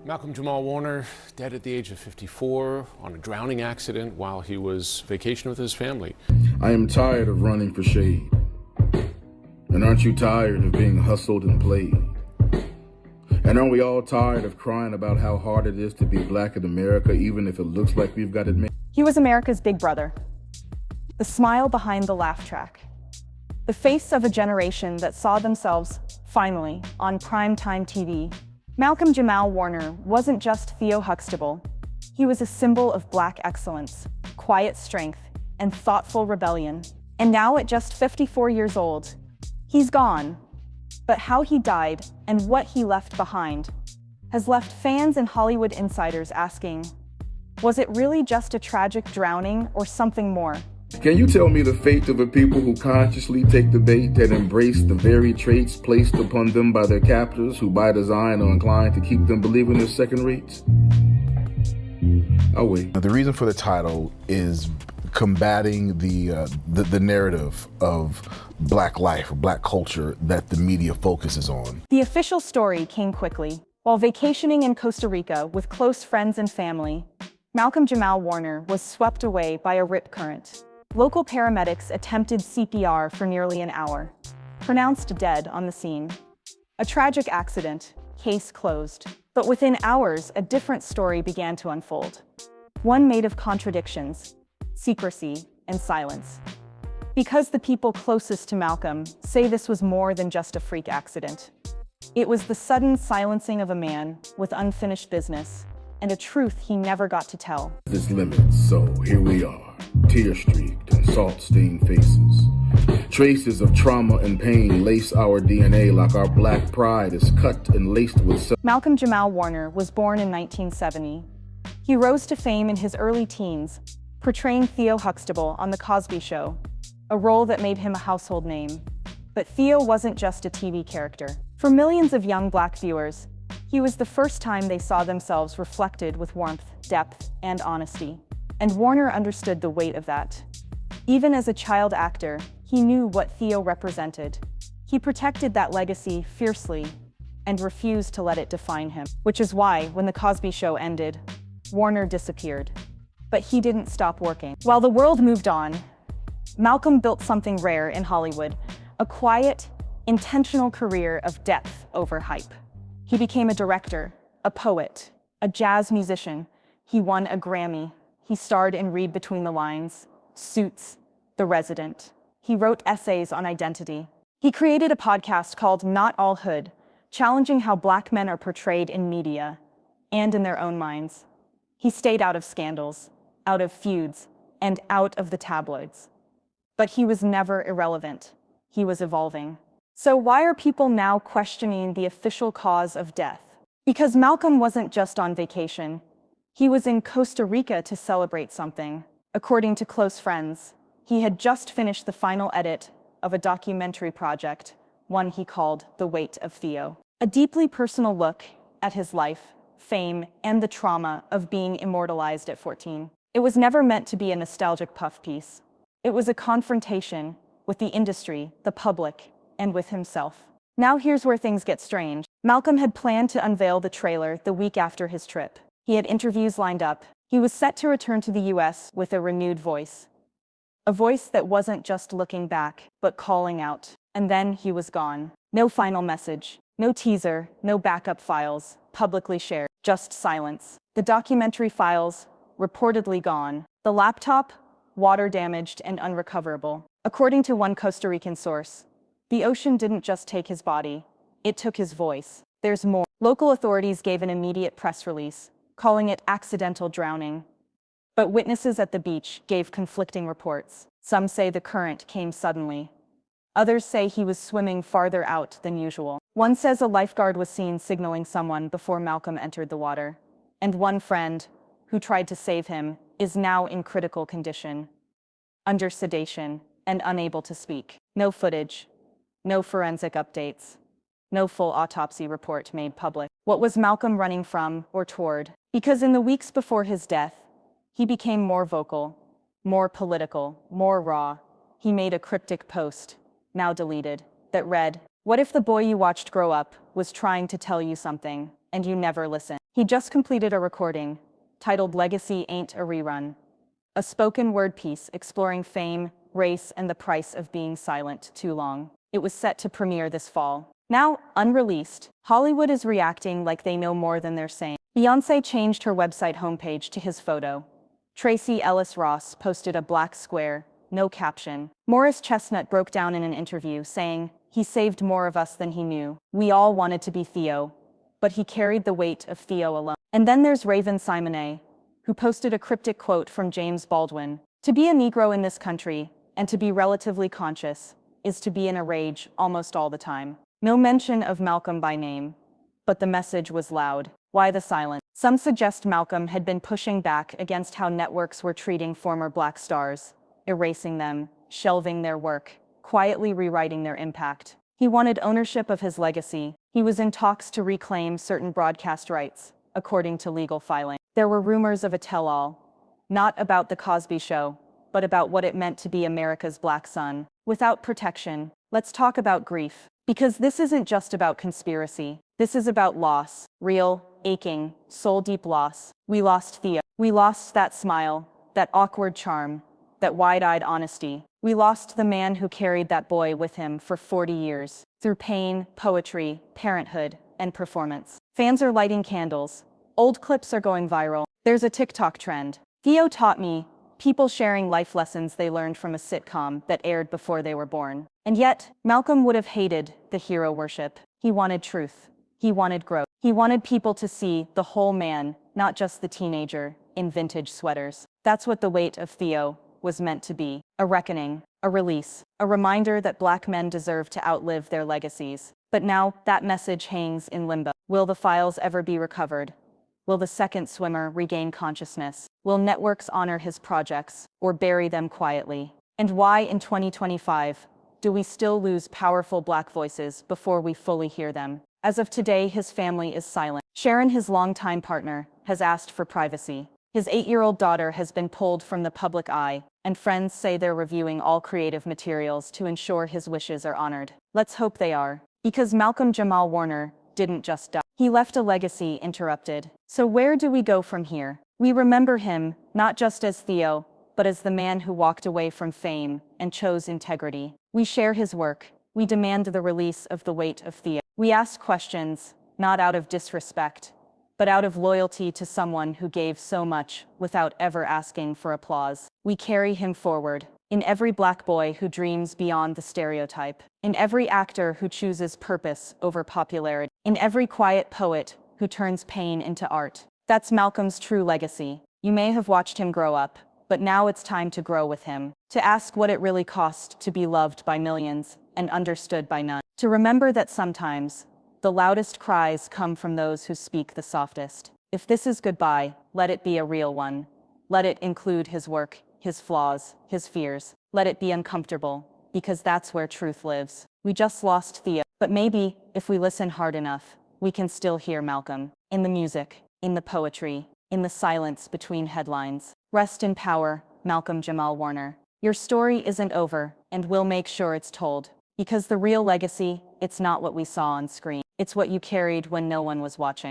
Malcolm-Jamal Warner, dead at the age of 54 on a drowning accident while he was vacationing with his family. I am tired of running for shade. And aren't you tired of being hustled and played? And aren't we all tired of crying about how hard it is to be black in America, even if it looks like we've got it made? He was America's big brother, the smile behind the laugh track, the face of a generation that saw themselves, finally, on primetime TV. Malcolm-Jamal Warner wasn't just Theo Huxtable. He was a symbol of black excellence, quiet strength, and thoughtful rebellion. And now at just 54 years old, he's gone. But how he died and what he left behind has left fans and Hollywood insiders asking, was it really just a tragic drowning or something more? Can you tell me the fate of a people who consciously take the bait and embrace the very traits placed upon them by their captors, who by design are inclined to keep them believing they're second rates? I'll wait. The reason for the title is combating the narrative of black life, or black culture that the media focuses on. The official story came quickly. While vacationing in Costa Rica with close friends and family, Malcolm-Jamal Warner was swept away by a rip current. Local paramedics attempted CPR for nearly an hour, pronounced dead on the scene. A tragic accident, case closed. But within hours, a different story began to unfold. One made of contradictions, secrecy, and silence. Because the people closest to Malcolm say this was more than just a freak accident. It was the sudden silencing of a man with unfinished business, and a truth he never got to tell. There's limits, so here we are, tear-streaked and salt-stained faces. Traces of trauma and pain lace our DNA like our black pride is cut and laced with... Malcolm-Jamal Warner was born in 1970. He rose to fame in his early teens, portraying Theo Huxtable on The Cosby Show, a role that made him a household name. But Theo wasn't just a TV character. For millions of young black viewers, he was the first time they saw themselves reflected with warmth, depth, and honesty. And Warner understood the weight of that. Even as a child actor, he knew what Theo represented. He protected that legacy fiercely and refused to let it define him. Which is why, when The Cosby Show ended, Warner disappeared. But he didn't stop working. While the world moved on, Malcolm built something rare in Hollywood, a quiet, intentional career of depth over hype. He became a director, a poet, a jazz musician. He won a Grammy. He starred in Read Between the Lines, Suits, The Resident. He wrote essays on identity. He created a podcast called Not All Hood, challenging how black men are portrayed in media and in their own minds. He stayed out of scandals, out of feuds, and out of the tabloids. But he was never irrelevant. He was evolving. So why are people now questioning the official cause of death? Because Malcolm wasn't just on vacation. He was in Costa Rica to celebrate something. According to close friends, he had just finished the final edit of a documentary project, one he called The Weight of Theo. A deeply personal look at his life, fame, and the trauma of being immortalized at 14. It was never meant to be a nostalgic puff piece. It was a confrontation with the industry, the public, and with himself. Now here's where things get strange. Malcolm had planned to unveil the trailer the week after his trip. He had interviews lined up. He was set to return to the US with a renewed voice. A voice that wasn't just looking back, but calling out. And then he was gone. No final message, no teaser, no backup files, publicly shared, just silence. The documentary files, reportedly gone. The laptop, water damaged and unrecoverable. According to one Costa Rican source, the ocean didn't just take his body, it took his voice. There's more. Local authorities gave an immediate press release, calling it accidental drowning. But witnesses at the beach gave conflicting reports. Some say the current came suddenly. Others say he was swimming farther out than usual. One says a lifeguard was seen signaling someone before Malcolm entered the water. And one friend, who tried to save him, is now in critical condition, under sedation, and unable to speak. No footage. No forensic updates. No full autopsy report made public. What was Malcolm running from or toward? Because in the weeks before his death, he became more vocal, more political, more raw. He made a cryptic post, now deleted, that read, "What if the boy you watched grow up was trying to tell you something, and you never listened?" He just completed a recording titled Legacy Ain't a Rerun, a spoken word piece exploring fame, race, and the price of being silent too long. It was set to premiere this fall. Now, unreleased, Hollywood is reacting like they know more than they're saying. Beyoncé changed her website homepage to his photo. Tracy Ellis Ross posted a black square, no caption. Morris Chestnut broke down in an interview, saying, "He saved more of us than he knew. We all wanted to be Theo, but he carried the weight of Theo alone." And then there's Raven Simonet, who posted a cryptic quote from James Baldwin. "To be a Negro in this country, and to be relatively conscious, is to be in a rage almost all the time." No mention of Malcolm by name, but the message was loud. Why the silence? Some suggest Malcolm had been pushing back against how networks were treating former Black stars, erasing them, shelving their work, quietly rewriting their impact. He wanted ownership of his legacy. He was in talks to reclaim certain broadcast rights, according to legal filing. There were rumors of a tell-all, not about the Cosby Show, but about what it meant to be America's black son. Without protection, let's talk about grief. Because this isn't just about conspiracy. This is about loss, real, aching, soul-deep loss. We lost Theo. We lost that smile, that awkward charm, that wide-eyed honesty. We lost the man who carried that boy with him for 40 years, through pain, poetry, parenthood, and performance. Fans are lighting candles. Old clips are going viral. There's a TikTok trend. Theo taught me, people sharing life lessons they learned from a sitcom that aired before they were born. And yet, Malcolm would have hated the hero worship. He wanted truth. He wanted growth. He wanted people to see the whole man, not just the teenager, in vintage sweaters. That's what the weight of Theo was meant to be. A reckoning, a release, a reminder that black men deserve to outlive their legacies. But now, that message hangs in limbo. Will the files ever be recovered? Will the second swimmer regain consciousness? Will networks honor his projects, or bury them quietly? And why, in 2025, do we still lose powerful black voices before we fully hear them? As of today, his family is silent. Sharon, his longtime partner, has asked for privacy. His 8-year-old daughter has been pulled from the public eye, and friends say they're reviewing all creative materials to ensure his wishes are honored. Let's hope they are. Because Malcolm-Jamal Warner didn't just die. He left a legacy interrupted. So where do we go from here? We remember him, not just as Theo, but as the man who walked away from fame and chose integrity. We share his work. We demand the release of the weight of Theo. We ask questions, not out of disrespect, but out of loyalty to someone who gave so much without ever asking for applause. We carry him forward. In every black boy who dreams beyond the stereotype. In every actor who chooses purpose over popularity. In every quiet poet who turns pain into art. That's Malcolm's true legacy. You may have watched him grow up, but now it's time to grow with him. To ask what it really cost to be loved by millions and understood by none. To remember that sometimes, the loudest cries come from those who speak the softest. If this is goodbye, let it be a real one. Let it include his work, his flaws, his fears. Let it be uncomfortable, because that's where truth lives. We just lost Theo, but maybe, if we listen hard enough, we can still hear Malcolm. In the music, in the poetry, in the silence between headlines. Rest in power, Malcolm-Jamal Warner. Your story isn't over, and we'll make sure it's told. Because the real legacy, it's not what we saw on screen. It's what you carried when no one was watching.